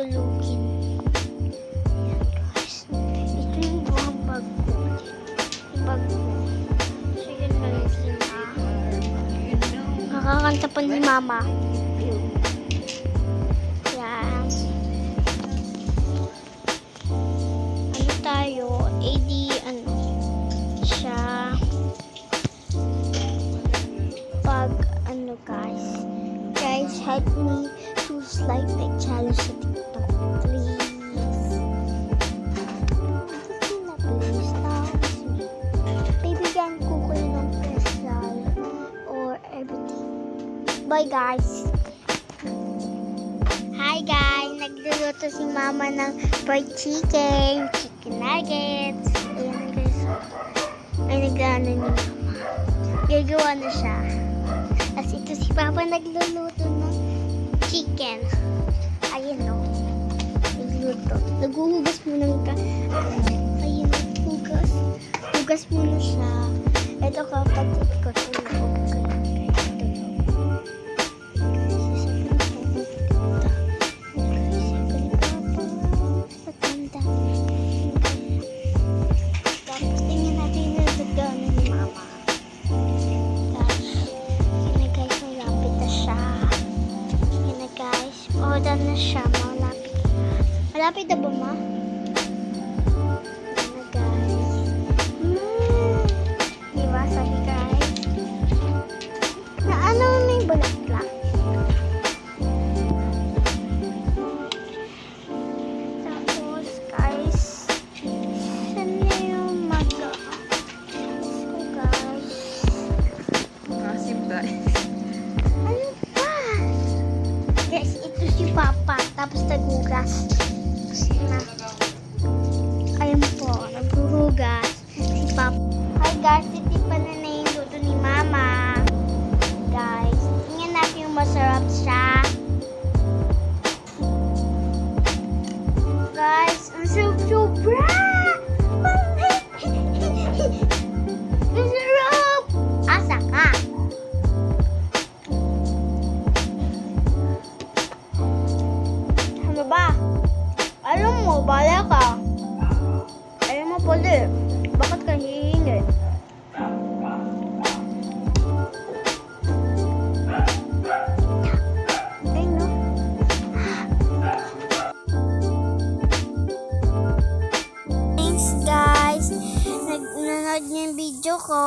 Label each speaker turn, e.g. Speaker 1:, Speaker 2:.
Speaker 1: tutulugin. Ayan guys. Ito yung buwang bag ko. Yung bag ko. So yun lang yung sila. Nakakanta pa ni mama. Yan. Ano tayo? AD ano? Siya. Pag ano guys. Guys, help me to like the challenge sa TikTok, please. Please, bibigyan ko kayo ng special or everything. Bye guys. Hi guys, nagluluto si mama ng fried chicken, chicken nuggets. Ayan guys. Ay, nag-ano ni mama. Gagawa na siya. As ito si papa nagluluto ng chicken. Ayan o. Nagluto. Naghuhugas muna ka. Ayan o. Hugas. Hugas muna siya. Ito kapatid ko. Tapos tingnan natin yung nagdano ni mama. Order na siya, malapit. Malapit na ba, ma? Ayan na, guys. Diba, sabi guys? Na ano may bulaklak? Tapos, guys, saan na yung maga? So, guys.
Speaker 2: Masim, guys.
Speaker 1: Guys, ito si Papa. Tapos naghugas. Na. Ayan po, naghuhugas si Papa. Hi guys, ito pa na yung luto ni Mama. Guys, tingnan natin yung masarap siya. Guys, ang sarap-sobra! Ang sarap! Asa ka? Ano ba? Alam mo, bala ka. Alam mo pala. Bakit ka hihingi? Ay, no. Thanks, guys. Nanonood niyo yung video ko.